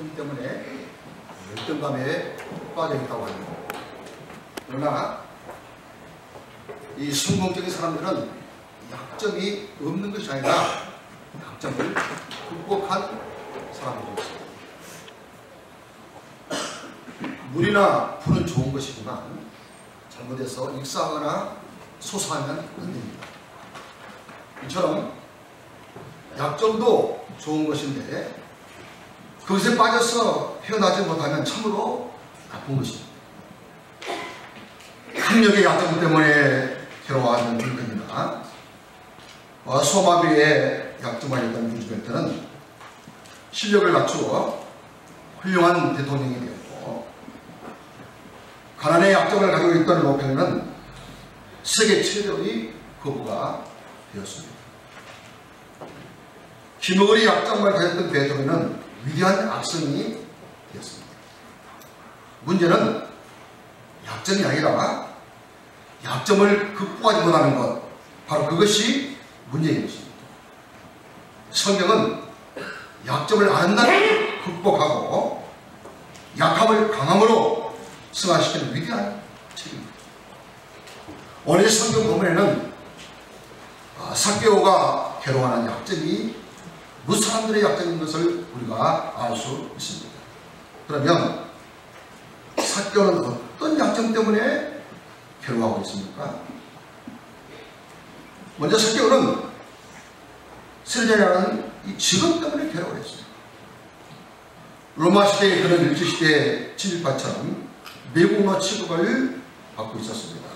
약점 때문에 열등감에 빠져 있다고 합니다. 그러나 이 성공적인 사람들은 약점이 없는 것이 아니라 약점을 극복한 사람들입니다. 물이나 불은 좋은 것이지만 잘못해서 익사하거나 소사하면 안 됩니다. 이처럼 약점도 좋은 것인데 그것에 빠져서 헤어나지 못하면 참으로 나쁜 것입니다. 학력의 약점 때문에 괴로워하는 링컨이나 소마비의 약점하였던 루즈벨트는 실력을 갖추어 훌륭한 대통령이 되었고, 가난의 약점을 가지고 있던 로펠은 세계 최대의 거부가 되었습니다. 기머거리 약점을 가졌던 베토벤은 위대한 악성이 되었습니다. 문제는 약점이 아니라 약점을 극복하지 못하는 것, 바로 그것이 문제인 것입니다. 성경은 약점을 아름답게 극복하고 약함을 강함으로 승화시키는 위대한 책입니다. 오늘 성경 본문에는 삭개오가 괴로워하는 약점이 무사람들의 약점인 것을 우리가 알 수 있습니다. 그러면 삭개오는 어떤 약점 때문에 괴로워하고 있습니까? 먼저 삭개오는 세자라는 이 직업 때문에 괴로워했습니다. 로마 시대의 그런 일제시대의 친일파처럼 매국노 취급을 받고 있었습니다.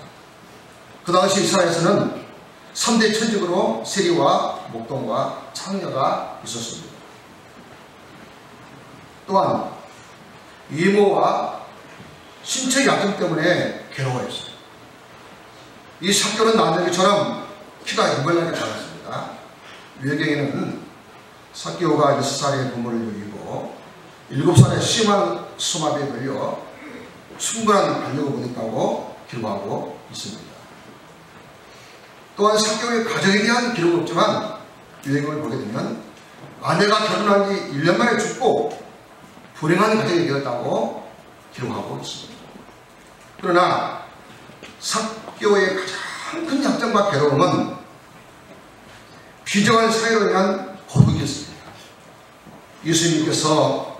그 당시 이스라엘에서는 3대 천직으로 세리와 목동과 창녀가 있었습니다. 또한 외모와 신체 약점 때문에 괴로워했습니다. 이 삭개오는 남자처럼 키가 유별나게 작았습니다. 외경에는 삭개오가 6살에 부모를 죽이고 7살에 심한 소마비에 걸려 충분한 반력을 못했다고 기록하고 있습니다. 또한 삭개오의 가정에 대한 기록은 없지만 유행을 보게 되면 아내가 결혼한 지 1년 만에 죽고 불행한 가정이 되었다고 기록하고 있습니다. 그러나 삭개오의 가장 큰 약점과 괴로움은 비정한 사회로 인한 고독이었습니다. 예수님께서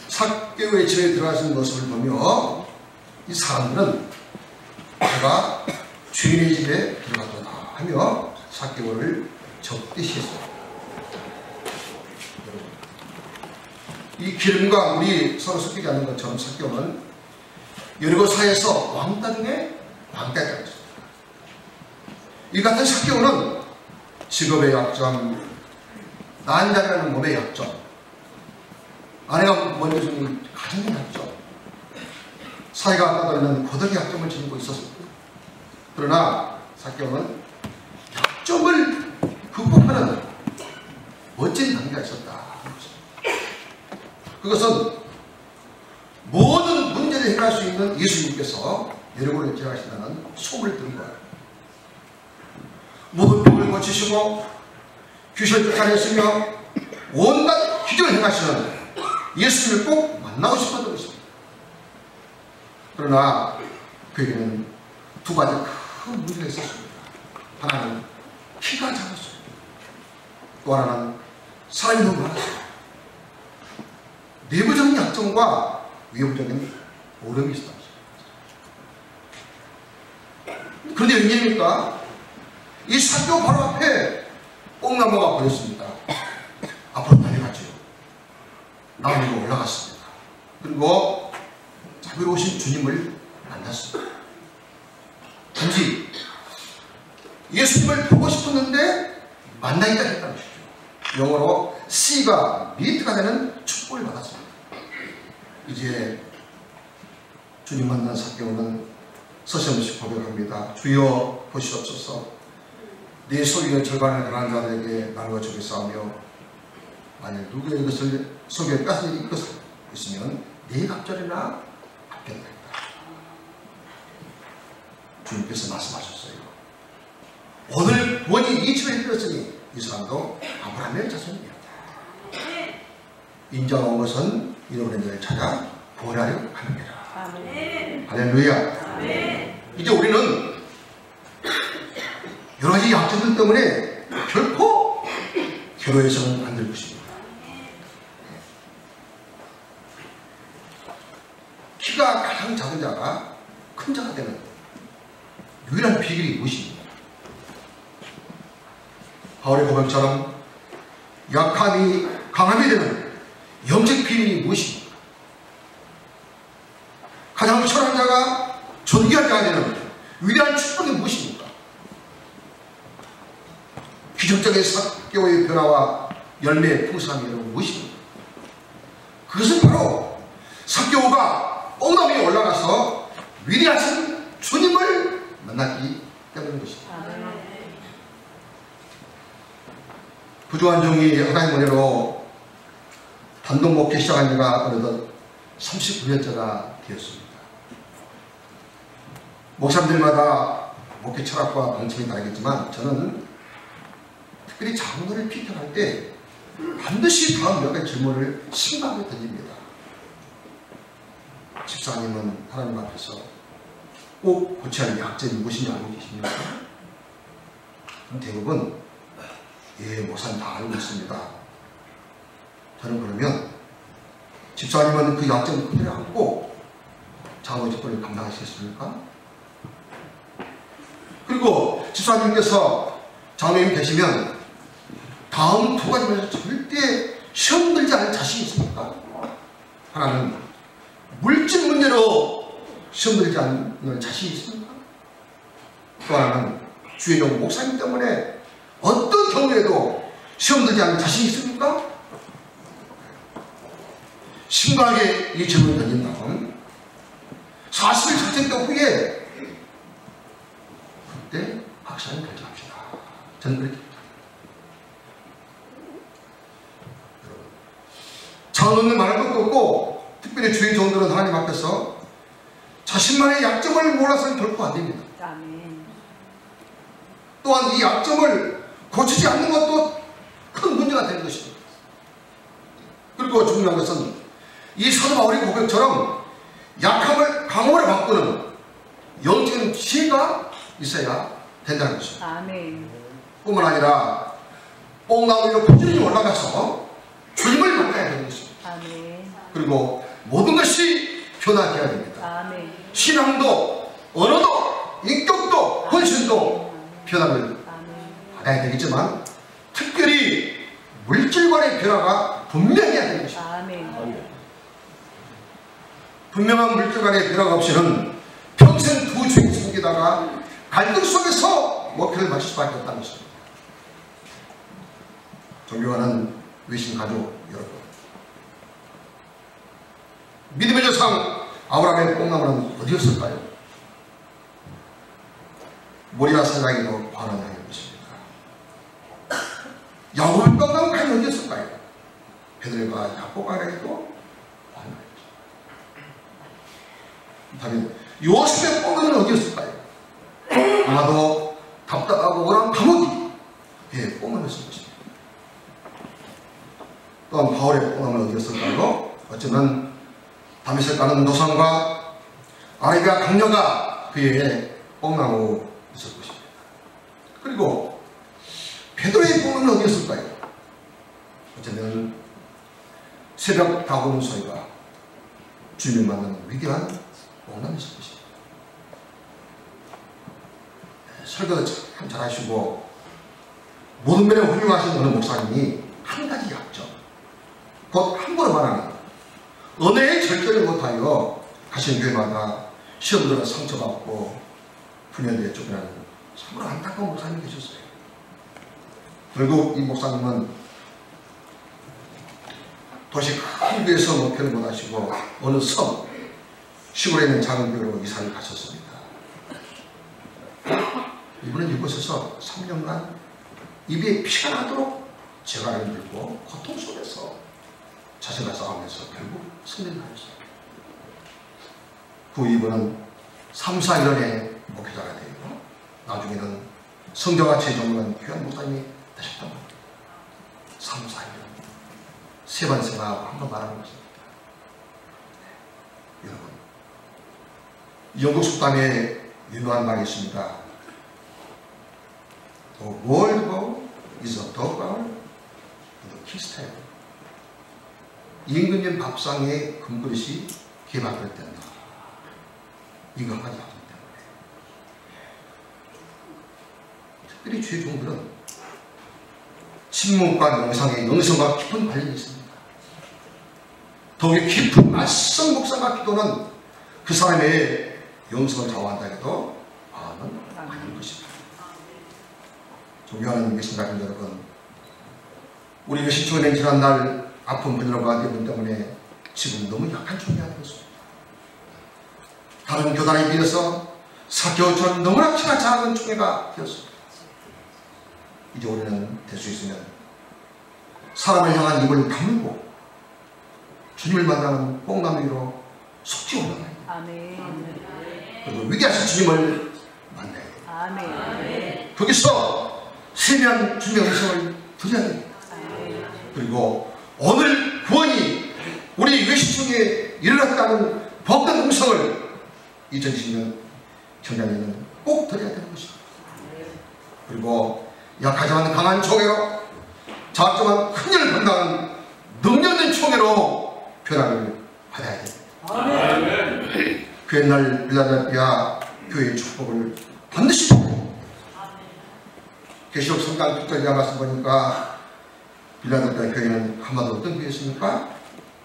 삭개오의 집에 들어가신 모습을 보며 이 사람들은 내가 주인의 집에 들어갔도다 하며 삭개오를 적대시했습니다. 이 기름과 물이 서로 섞이지 않는 것처럼 삭개오는 여리고 사이에서 왕따 중에 왕따였습니다. 이 같은 삭개오는 직업의 약점, 난자라는 몸의 약점, 아내가 먼저 주는 가정의 약점, 사이가 따르는 고독의 약점을 지니고 있었습니다. 그러나 삭개오는 약점을 극복하는 멋진 단계가 있었다. 그것은 모든 문제를 해결할 수 있는 예수님께서 여러분을 지나가신다는 소문을 들은 거예요. 모든 병을 고치시고 귀신을 쫓아내시며 온갖 기적을 행하시는 예수님을 꼭 만나고 싶었던 것입니다. 그러나 그에게는 두 가지 큰 문제가 있었습니다. 하나는 키가 작았어요. 또 하나는 사람이 너무 많았어요. 내부적인 약점과 외부적인 어려움이 있었다. 그런데 웬일입니까? 이 삭개오 바로 앞에 뽕나무가 보였습니다. 앞으로 달려갔죠. 나무 위로 올라갔습니다. 그리고 자비로우신 주님을 만났습니다. 단지 예수님을 보고 싶었는데 만나기가 했다는 것이죠. 영어로 C가 미트가 되는 축복을 받았습니다. 이제 주님 만난 삭개오는 서슴없이 고백합니다. 주여 보시옵소서. 내 소유의 절반을 가난한 자들에게 나누어 주겠사오며 만일 누구의 이것을 속여 뺏을 이것을 있으면 네 갑절이나 아꼈다. 주님께서 말씀하셨어요. 오늘 원이 이 집에 들었으니 이 사람도 아브라함의 자손이었다. 인정한 것은 잃어버린 자를 찾아 구원하려 함이라. 아멘. 할렐루야. 아멘. 이제 우리는 여러 가지 약점들 때문에 결코 괴로워해서는 안 될 것입니다. 키가 가장 작은 자가 큰 자가 되는 유일한 비결이 무엇입니까? 바울의 고백처럼 약함이 강함이 되는 영적 비밀이 무엇입니까? 가장 천한 자가 존귀한 자가 되는 위대한 축복이 무엇입니까? 기적적인 사개오의 변화와 열매의 풍성함이 무엇입니까? 그것은 바로 사개오가 뽕나무에 올라가서 위대하신 주님을 만났기 때문인 것입니다. 부조한 종이 하나님 은혜로 단독 목회 시작한 지가 어느덧 39년째가 되었습니다. 목사님들마다 목회 철학과 방침이 다르겠지만 저는 특별히 장로를 피격할 때 반드시 다음 몇 가지 질문을 심각하게 던집니다. 집사님은 하나님 앞에서 꼭 고쳐야 할 약점이 무엇인지 알고 계십니까? 대부분 예, 목사님 다 알고 있습니다. 저는 그러면 집사님은 그 약점을 그대로 안고 장로 직분을 감당하시겠습니까? 그리고 집사님께서 장로님 되시면 다음 두 가지면서 절대 시험 들지 않을 자신이 있습니까? 하나는 물질 문제로 시험 들지 않는 자신이 있습니까? 또 하나는 주의종 목사님 때문에 어떤 경우에도 시험 들지 않는 자신이 있습니까? 심각하게 이 질문을 던진 다음 40일 작전된 후에 그때 확실하게 결정합시다. 저는 그렇게 장로는 말할 것도 없고 특별히 주의 종들은 하나님 앞에서 자신만의 약점을 몰라서는 결코 안 됩니다. 아멘. 또한 이 약점을 고치지 않는 것도 큰 문제가 되는 것입니다. 그리고 중요한 것은 이 사도 바울의 고백처럼 약함을 강함으로 바꾸는 영적인 지혜가 있어야 된다는 것입니다. 아멘. 뿐만 아니라 뽕나무 위로 꾸준히 올라가서 주님을 만나야 되는 것입니다. 아멘. 그리고 모든 것이 변화되어야 됩니다. 아멘. 신앙도 언어도 인격도 헌신도 변화를 아멘. 받아야 되겠지만 특별히 물질관의 변화가 분명해야 되는 것입니다. 아멘. 분명한 물질관의 변화가 없이는 평생 두 주인 속에다가 갈등 속에서 목표를 맞출 수밖에 없다는 것입니다. 존경하는 외신 가족 여러분, 믿음의 조상 아브라함의 뽕나무는 어디였을까요? 모리아 산당으로 반환하는 것입니다. 야곱의 뽕나무는 과연 어디였을까요? 베들레헴과 야곱 아래에도 반환했죠. 다음에 요셉의 뽕나무는 어디였을까요? 아마도 답답하고 오란 감옥이 그의 뽕나무였을 것입니다. 또한 바울의 뽕나무는 어디였을까요? 어쩌면 다메섹 가는 노상과 아라비아 강녀가 그의 뽕나무 있을 것입니다. 그리고 베드로의 뽕나무는 어디였을까요? 어쩌면 새벽 다가오는 소리가 주님을 만나는 위대한 뽕나무였을 것입니다. 설교도 참 잘하시고 모든 면에 훌륭하신 어느 목사님이 한 가지 약점, 곧 함부로 말하는 은혜의 절제를 못하여 가신 교회마다 시험 들어 상처받고 분열되어 쫓겨나는 참으로 안타까운 목사님이 계셨어요. 결국 이 목사님은 도시 큰 교회에서 목회를 못하시고 어느 섬, 시골에 있는 작은 교회로 이사를 가셨습니다. 이분은 이곳에서 3년간 입에 피가 나도록 재갈을 들고 고통 속에서 자신과 싸우면서 결국 승리를 하였어요. 그 이분은 3, 4년의 목회자가 되고 나중에는 성경화체 전문한 귀한 목사님이 되셨던 겁니다. 3, 4년 세 번 생각하고 한 번 말하는 것입니다. 여러분, 영국 속담에 유명한 말이 있습니다. The world bowl is a dog bowl with a kiss table. 임금님 밥상에 금그릇이 개박을 땐다. 이거 한마디 하면 때문에. 특별히 주의 종들은 침묵과 명상의 영성과 깊은 관련이 있습니다. 더욱이 깊은 말씀 묵상과 기도는 그 사람의 영성을 좌우한다 해도 마음은 아닌 것입니다. 존경하는 예수 같은 여러분, 우리 외신촌에 지난날 아픈 분열과 대분 때문에 지금 너무 약한 종이가 되었습니다. 다른 교단에 비해서 사교처럼 너무나 키가 작은 총회가 되었습니다. 이제 우리는 될 수 있으면 사람을 향한 입을 다물고 주님을 만나는 뽕나무 위로 속지 올라가야 돼요. 아멘. 그리고 위대하신 주님을 만나야 돼요. 아멘. 거기서 세미한 주님의 음성을 들어야 됩니다. 그리고 오늘 구원이 우리 외식중에 일어났다는 복된 음성을 2020년 청년에는 꼭 들어야 되는 것입니다. 그리고 약하지만 강한 총회로 작지만 큰 일을 감당하는 능력있는 총회로 변화를 받아야 됩니다. 그 옛날 빌라델피아 교회의 축복을 반드시 받아야 계시록 3장 6절에 말씀 보니까 빌라델피아 교회는 한마디로 어떤 교회였습니까?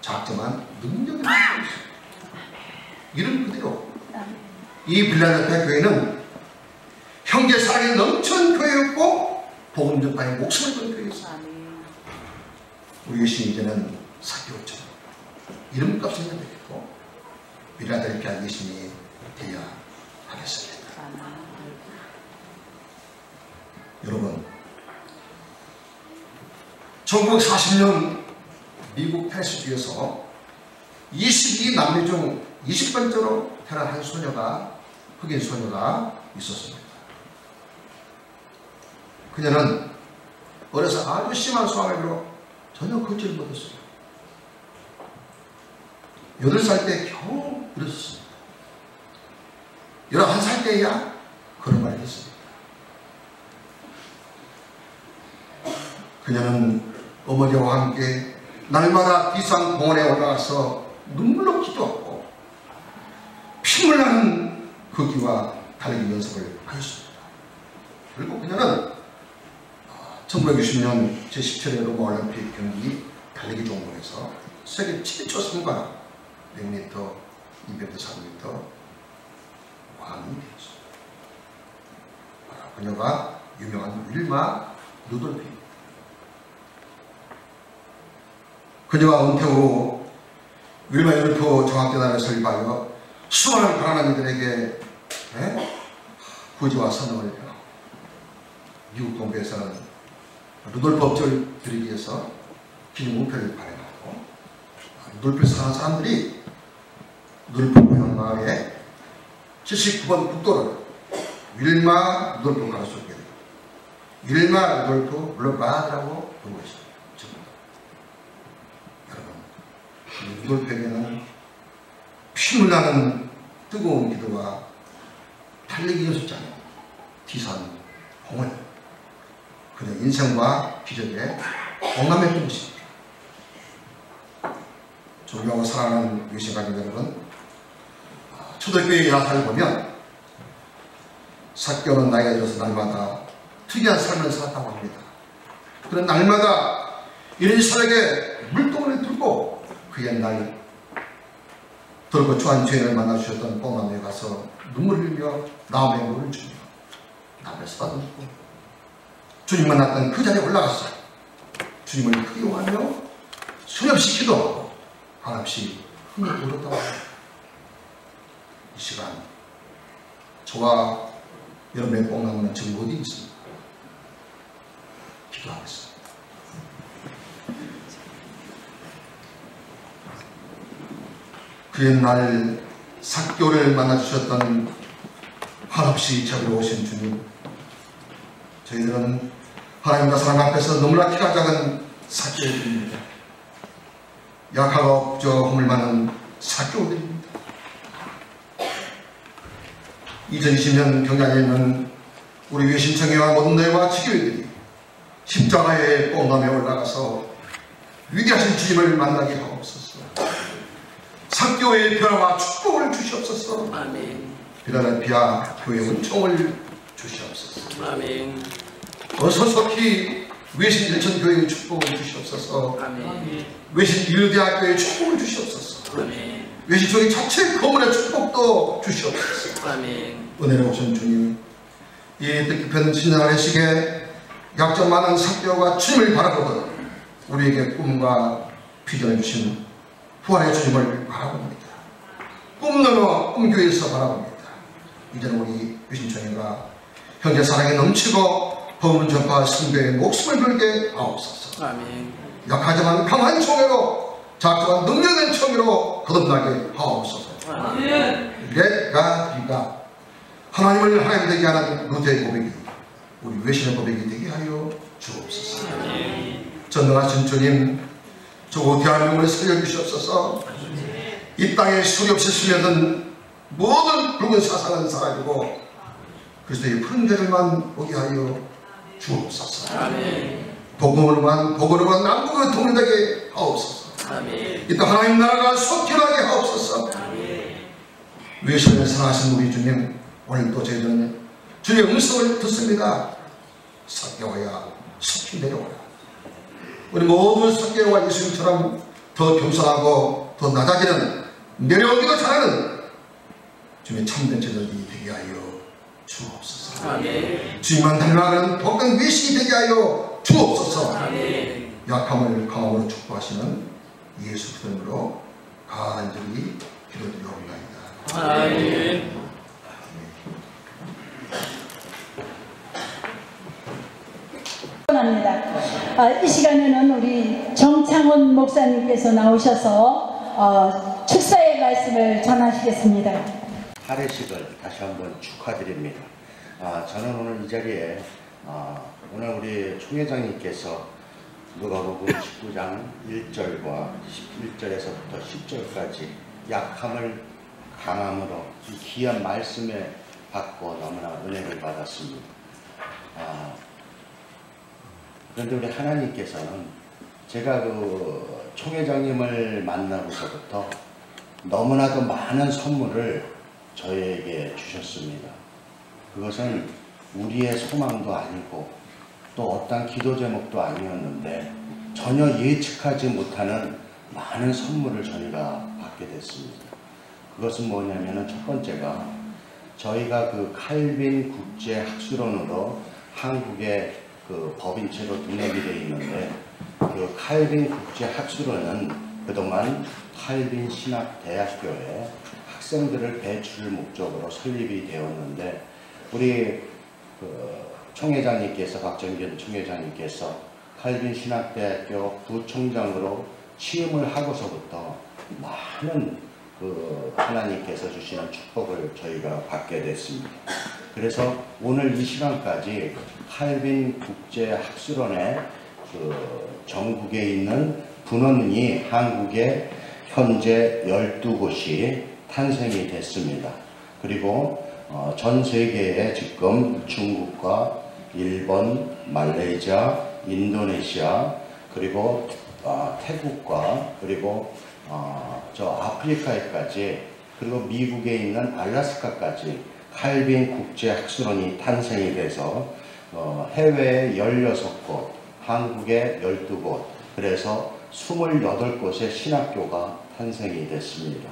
작지만 능력있는 교회였습니다. 이름 그대로 이 빌라델피아 교회는 형제 사랑이 넘치는 교회였고 복음 전파에 목숨을 건 교회였습니다. 우리 예수님 이제는 사교처럼 이름값을 내겠고 빌라델피아 예수님이 되어야 하겠습니다. 여러분, 1940년 미국 테네시주에서 22남매 중 20번째로 태어난 한 소녀가, 흑인 소녀가 있었습니다. 그녀는 어려서 아주 심한 소아마비로 전혀 걷지를 못했어요. 8살 때 겨우 일어섰습니다. 11살 때야 그런 말을 했습니다. 그녀는 어머니와 함께 날마다 비싼 공원에 올라가서 눈물로 기도하고 피물 나는 걷기와 달리기 연습을 하였습니다. 그리고 그녀는 1960년 제17회 로마 올림픽 경기 달리기 종목에서 세계 최초 성과 100m, 200m, 400m 왕이 되었습니다. 그녀가 유명한 윌마 루돌프입니다. 그녀가 은퇴 후 윌마 루돌프 종합재단을 설립하여 수많은 가난한 이들에게 구제와 선언을 해요. 미국 동부에서는 루돌프 업적을 드리기 위해서 기념 우표를 발행하고 루돌프를 사는 사람들이 루돌프 고향 마을에 79번 국도를 윌마 루돌프 가로수게 돼요. 윌마 루돌프 블러바드라고 부르고 있습니다. 여러분, 루돌프에게는 피물 나는 뜨거운 기도와 달리기 연습장에 뒤산 공을 그녀 인생과 기적에 공감했던 것입니다. 존경하고 사랑하는 유신가족 여러분, 초대교회 야사를 보면 사교는 나이가 들어서 날마다 특이한 삶을 살았다고 합니다. 그런 날마다 이런 사람에게 물동을 들고 그 옛날 돌고 추한 죄인을 만나주셨던 뽕나무에 가서 눈물을 흘려 나무에 물을 주며 남을 쓰다듬고 주님 만났던 그 자리에 올라갔어요. 주님을 그리워하며 수없이 기도하고 한없이 흥이 울었다고 합니다. 이 시간 저와 여러분의 뽕나무는 지금 어디 있습니까? 기도하겠습니다. 그 옛날 사교를 만나주셨던 한없이 저기로 오신 주님, 저희들은 하나님과 사람 앞에서 너무나 키가 작은 사교의 주님입니다. 약화가 없죠. 허물 많은 사교들입니다. 2020년 경장에 있는 우리 외신청회와 모든 내와 지교회들이 십자가의 뽕담에 올라가서 위대하신 주님을 만나게 하옵소서. 사교회의 변화와 축복을 주시옵소서. 아멘. 필라델피아 교회 은총을 주시옵소서. 아멘. 어서속히 외신 일천교회의 축복을 주시옵소서. 아멘. 외신 일대학교의 축복을 주시옵소서. 아멘. 외신총회 자체 거물의 축복도 주시옵소서. 아멘. 은혜로우신 주님, 이 뜻깊은 신앙의 시기에 약점 많은 사교와 주님을 바라보듯 우리에게 꿈과 비전을 주신 부활의 주님을 바라봅니다. 꿈 넘어 꿈교회에서 바라봅니다. 이제는 우리 외신총회가 형제 사랑에 넘치고 법문 전파 승배의 목숨을 걸게 하옵소서. 아멘. 약하지만 강한 총회로 작지만 능력된 총회로 거듭나게 하옵소서. 아멘. 네가 하나님을 하나님 되게 하는 루터의 고백이 우리 외신의 고백이 되게 하여 주옵소서. 전능하신 주님, 저 대한민국을 살려주시옵소서. 이 땅에 소리 없이 스며든 모든 붉은 사상은 사라지고 그리스도의 푸른 자들만 보게 하여 주옵소서. 복음으로만 남북으로 통일되게 하옵소서. 이 땅 하나님 나라가 속결하게 하옵소서. 외신에 살아가신 우리 주님, 오늘도 저희들은 주님의 음성을 듣습니다. 삭개와야 속히 내려오라. 우리 모두 삭개와 예수님처럼 더 겸손하고 더 낮아지는, 내려오기도 잘하는 주님의 참된 제자들이 되게 하여 주옵소서. 주님만 닮아가는 복된 외신이 되게 하여 주옵소서. 약함을 강함으로 축복하시는 예수 그리스도로 간절히 기도드리옵나이다. 아멘. 이 시간에는 우리 정창훈 목사님께서 나오셔서 축사의 말씀을 전하시겠습니다. 할례식을 다시 한번 축하드립니다. 저는 오늘 이 자리에 오늘 우리 총회장님께서 누가복음 19장 1절과 11절에서부터 10절까지 약함을 강함으로 이 귀한 말씀에 받고 너무나 은혜를 받았습니다. 그런데 우리 하나님께서는 제가 그 총회장님을 만나고서부터 너무나도 많은 선물을 저에게 주셨습니다. 그것은 우리의 소망도 아니고 또 어떤 기도 제목도 아니었는데 전혀 예측하지 못하는 많은 선물을 저희가 받게 됐습니다. 그것은 뭐냐면은 첫 번째가 저희가 그 칼빈 국제학술원으로 한국의 그 법인체로 등록이 되어 있는데 그 칼빈 국제학술원은 그동안 칼빈 신학대학교에 학생들을 배출 목적으로 설립이 되었는데 우리 그 총회장님께서 박정균 총회장님께서 칼빈 신학대학교 부총장으로 취임을 하고서부터 많은 그 하나님께서 주시는 축복을 저희가 받게 됐습니다. 그래서 오늘 이 시간까지 칼빈 국제학술원의 그 전국에 있는 분원이 한국에 현재 12곳이 탄생이 됐습니다. 그리고 전 세계에 지금 중국과 일본, 말레이시아, 인도네시아, 그리고 태국과 그리고 저 아프리카에까지 그리고 미국에 있는 알래스카까지 칼빈 국제학술원이 탄생이 돼서 해외에 16곳, 한국에 12곳, 그래서 28곳의 신학교가 탄생이 됐습니다.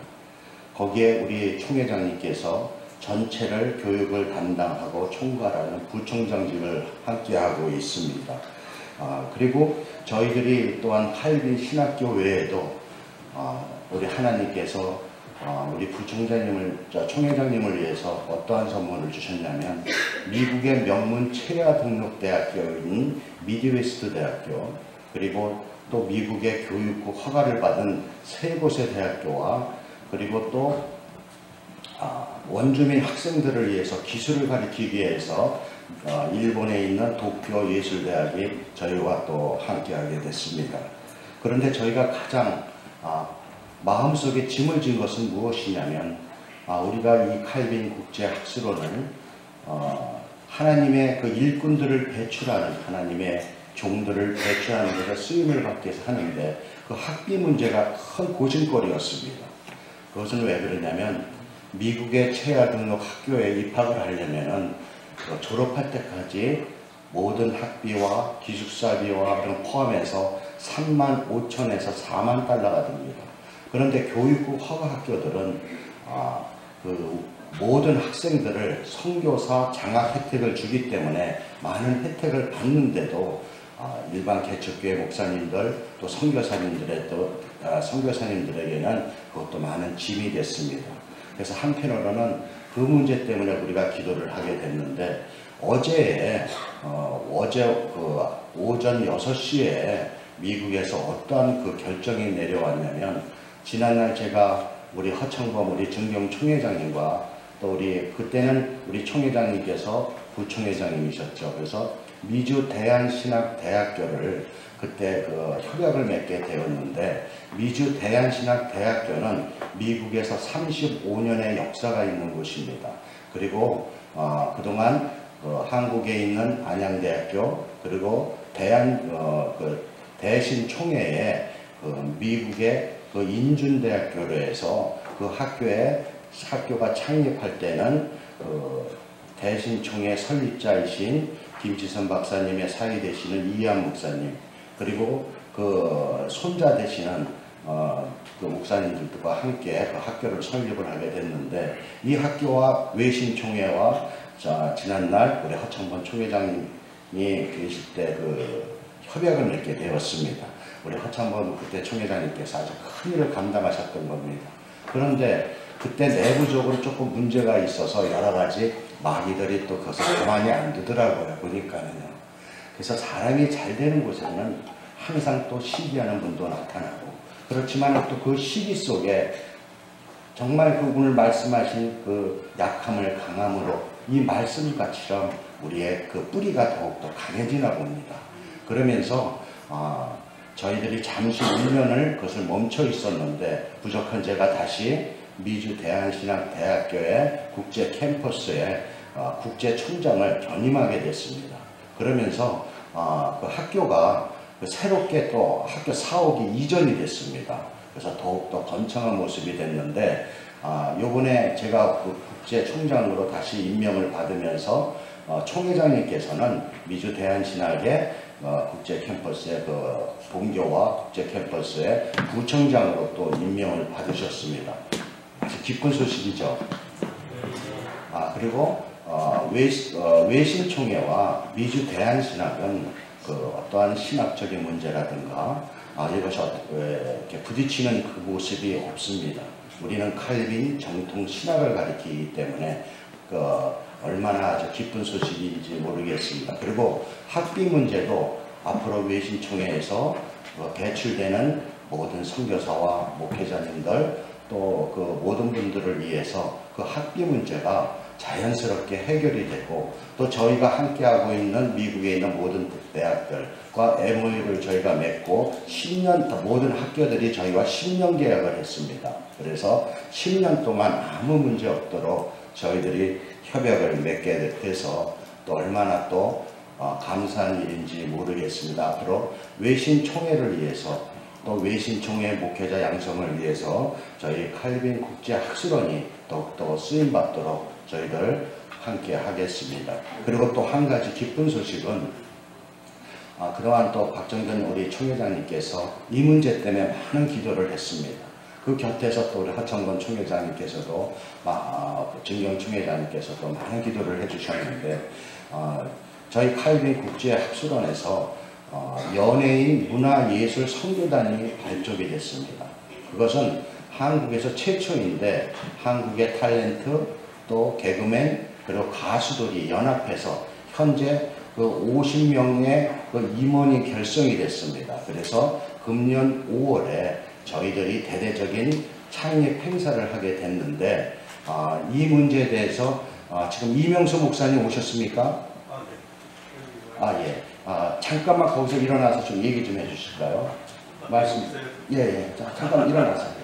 거기에 우리 총회장님께서 전체를 교육을 담당하고 총괄하는 부총장직을 함께하고 있습니다. 그리고 저희들이 또한 칼빈 신학교 외에도 우리 하나님께서 우리 부총장님을, 총회장님을 위해서 어떠한 선물을 주셨냐면 미국의 명문 체야 등록 대학교인 미드웨스트 대학교, 그리고 또 미국의 교육국 허가를 받은 3곳의 대학교와 그리고 또 원주민 학생들을 위해서 기술을 가르치기 위해서 일본에 있는 도쿄 예술대학이 저희와 또 함께하게 됐습니다. 그런데 저희가 가장 마음속에 짐을 진 것은 무엇이냐면 우리가 이 칼빈 국제학술원을 하나님의 그 일꾼들을 배출하는, 하나님의 종들을 배출하는 데서 쓰임을 받기 위해서 하는데, 그 학비 문제가 큰 고심거리였습니다. 그것은 왜 그러냐면 미국의 최하 등록 학교에 입학을 하려면은 졸업할 때까지 모든 학비와 기숙사비와 그런 포함해서 35,000에서 4만 달러가 듭니다. 그런데 교육국 허가학교들은 그 모든 학생들을 선교사 장학 혜택을 주기 때문에 많은 혜택을 받는데도 일반 개척교회 목사님들 또 선교사님들에게는 그것도 많은 짐이 됐습니다. 그래서 한편으로는 그 문제 때문에 우리가 기도를 하게 됐는데, 어제 그 오전 6시에 미국에서 어떠한 그 결정이 내려왔냐면, 지난날 제가 우리 허청범 우리 정경 총회장님과 또 그때는 우리 총회장님께서 부총회장님이셨죠. 그래서 미주 대한신학대학교를 그때 그 협약을 맺게 되었는데, 미주 대한신학대학교는 미국에서 35년의 역사가 있는 곳입니다. 그리고 그동안 한국에 있는 안양대학교, 그리고 대신총회에 미국의 그 인준대학교로 해서 그 학교가 창립할 때는 대신총회 설립자이신 김지선 박사님의 사위 되시는 이한 목사님, 그리고 그 손자 되시는 그 목사님들과 함께 그 학교를 설립을 하게 됐는데, 이 학교와 외신총회와 지난날 우리 허청범 총회장님이 계실 때 그 협약을 맺게 되었습니다. 우리 허청범 그때 총회장님께서 아주 큰 일을 감당하셨던 겁니다. 그런데 그때 내부적으로 조금 문제가 있어서 여러 가지 마귀들이 또 그것을 가만히 안 두더라고요. 보니까는요. 그래서 사람이 잘 되는 곳에는 항상 또 시기하는 분도 나타나고, 그렇지만 또 그 시기 속에 정말 그 오늘 말씀하신 그 약함을 강함으로 이 말씀같이럼 우리의 그 뿌리가 더욱더 강해지나 봅니다. 그러면서 저희들이 잠시 1년을 그것을 멈춰 있었는데, 부족한 제가 다시 미주 대한신학대학교의 국제 캠퍼스에 국제총장을 전임하게 됐습니다. 그러면서 그 학교가 새롭게 또 학교 사옥이 이전이 됐습니다. 그래서 더욱더 번창한 모습이 됐는데, 요번에 제가 그 국제총장으로 다시 임명을 받으면서 총회장님께서는 미주 대한신학의 국제 캠퍼스의 그 본교와 국제 캠퍼스의 부총장으로 또 임명을 받으셨습니다. 아주 기쁜 소식이죠. 그리고 외신총회와 미주 대한신학은 그 어떠한 신학적인 문제라든가 이것이 이렇게 부딪히는 그 모습이 없습니다. 우리는 칼빈 정통 신학을 가리키기 때문에 얼마나 아주 기쁜 소식인지 모르겠습니다. 그리고 학비 문제도 앞으로 외신총회에서 배출되는 모든 선교사와 목회자님들 또 그 모든 분들을 위해서 그 학비 문제가 자연스럽게 해결이 되고, 또 저희가 함께하고 있는 미국에 있는 모든 대학들과 MOU를 저희가 맺고 10년, 모든 학교들이 저희와 10년 계약을 했습니다. 그래서 10년 동안 아무 문제 없도록 저희들이 협약을 맺게 돼서 또 얼마나 또 감사한 일인지 모르겠습니다. 앞으로 외신총회를 위해서 또 외신총회 목회자 양성을 위해서 저희 칼빈 국제학술원이 더욱더 쓰임받도록 저희들 함께 하겠습니다. 그리고 또 한 가지 기쁜 소식은 그동안 또 박정근 우리 총회장님께서 이 문제 때문에 많은 기도를 했습니다. 그 곁에서 또 우리 허청건 총회장님께서도 정경 총회장님께서도 많은 기도를 해주셨는데, 저희 칼빈 국제학술원에서 연예인 문화예술 선교단이 발족이 됐습니다. 그것은 한국에서 최초인데, 한국의 탤런트 또 개그맨 그리고 가수들이 연합해서 현재 그 50명의 그 임원이 결성이 됐습니다. 그래서 금년 5월에 저희들이 대대적인 창립 행사를 하게 됐는데, 이 문제에 대해서 지금 이명수 목사님 오셨습니까? 예. 잠깐만 거기서 일어나서 좀 얘기 좀 해주실까요? 말씀. 예. 자, 잠깐 일어나세요.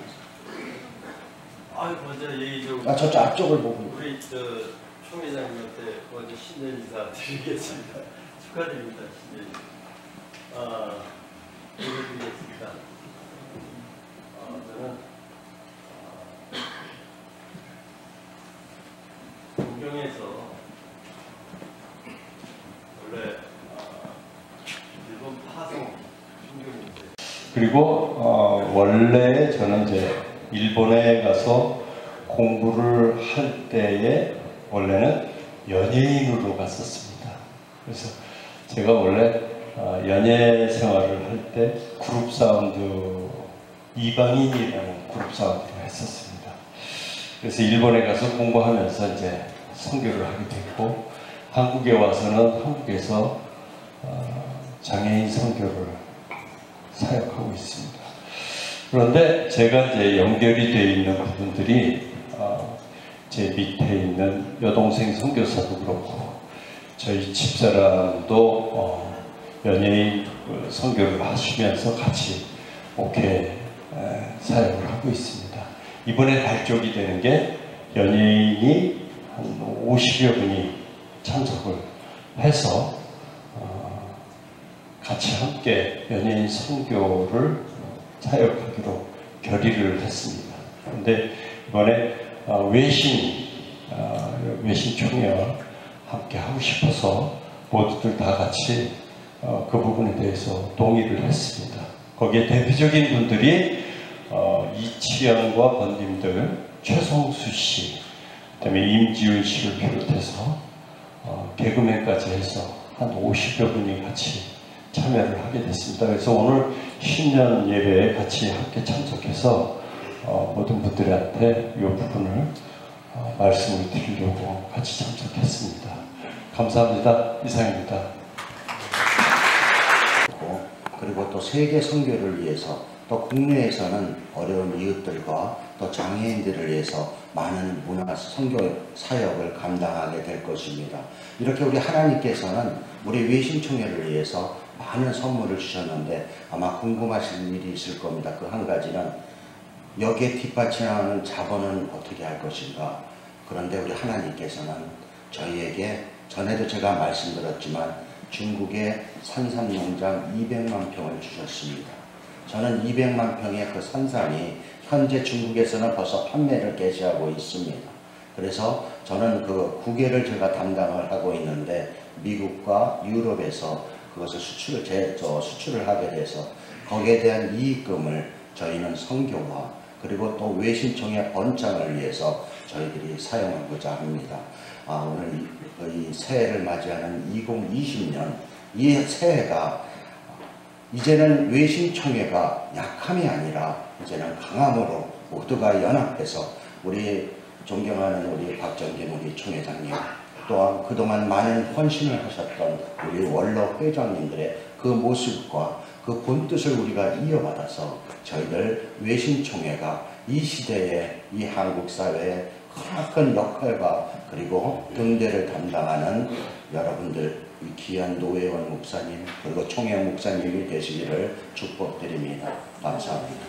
먼저 얘기 좀. 저쪽 앞쪽을 보고. 우리 총회장님한테 먼저 신년 인사 드리겠습니다. 축하드립니다, 신년. 드리겠습니다. 저는 동경에서 원래 일본 파송 신경인데. 그리고 원래 저는 이제 일본에 가서 공부를 할 때에 원래는 연예인으로 갔었습니다. 그래서 제가 원래 연예 생활을 할 때 그룹 사운드 이방인이라는 그룹 사운드를 했었습니다. 그래서 일본에 가서 공부하면서 이제 선교를 하게 됐고, 한국에 와서는 한국에서 장애인 선교를 사역하고 있습니다. 그런데 제가 이제 연결이 되어 있는 부분들이 제 밑에 있는 여동생 선교사도 그렇고 저희 집사람도 연예인 선교를 하시면서 같이 목회 사역을 하고 있습니다. 이번에 발족이 되는 게 연예인이 한 50여 분이 참석을 해서 같이 함께 연예인 선교를 사역하기로 결의를 했습니다. 그런데 이번에 외신총회와 함께 하고 싶어서 모두들 다 같이 그 부분에 대해서 동의를 했습니다. 거기에 대표적인 분들이 이치영과 번님들, 최성수 씨, 그다음에 임지훈 씨를 비롯해서 개그맨까지 해서 한 50여 분이 같이 참여를 하게 됐습니다. 그래서 오늘 신년 예배에 같이 함께 참석해서 모든 분들한테 이 부분을 말씀을 드리려고 같이 참석했습니다. 감사합니다. 이상입니다. 그리고 또 세계 선교를 위해서, 또 국내에서는 어려운 이웃들과 또 장애인들을 위해서 많은 문화 선교 사역을 감당하게 될 것입니다. 이렇게 우리 하나님께서는 우리 외신총회를 위해서 많은 선물을 주셨는데 아마 궁금하신 일이 있을 겁니다. 그 한 가지는 여기에 뒷받침하는 자본은 어떻게 할 것인가. 그런데 우리 하나님께서는 저희에게 전에도 제가 말씀드렸지만 중국의 산삼농장 200만 평을 주셨습니다. 저는 200만 평의 그 산삼이 현재 중국에서는 벌써 판매를 개시하고 있습니다. 그래서 저는 그 국외를 제가 담당을 하고 있는데 미국과 유럽에서 그것을 수출을 하게 돼서 거기에 대한 이익금을 저희는 선교와 그리고 또 외신총회 번창을 위해서 저희들이 사용하고자 합니다. 오늘 이 새해를 맞이하는 2020년, 이 새해가 이제는 외신총회가 약함이 아니라 이제는 강함으로 모두가 연합해서 우리 존경하는 우리 박정진 우리 총회장님, 또한 그동안 많은 헌신을 하셨던 우리 원로 회장님들의 그 모습과 그 본뜻을 우리가 이어받아서 저희들 외신총회가 이 시대에 이 한국 사회에 큰 역할과 그리고 등대를 담당하는 여러분들, 이 귀한 노회원 목사님 그리고 총회 목사님이 되시기를 축복드립니다. 감사합니다.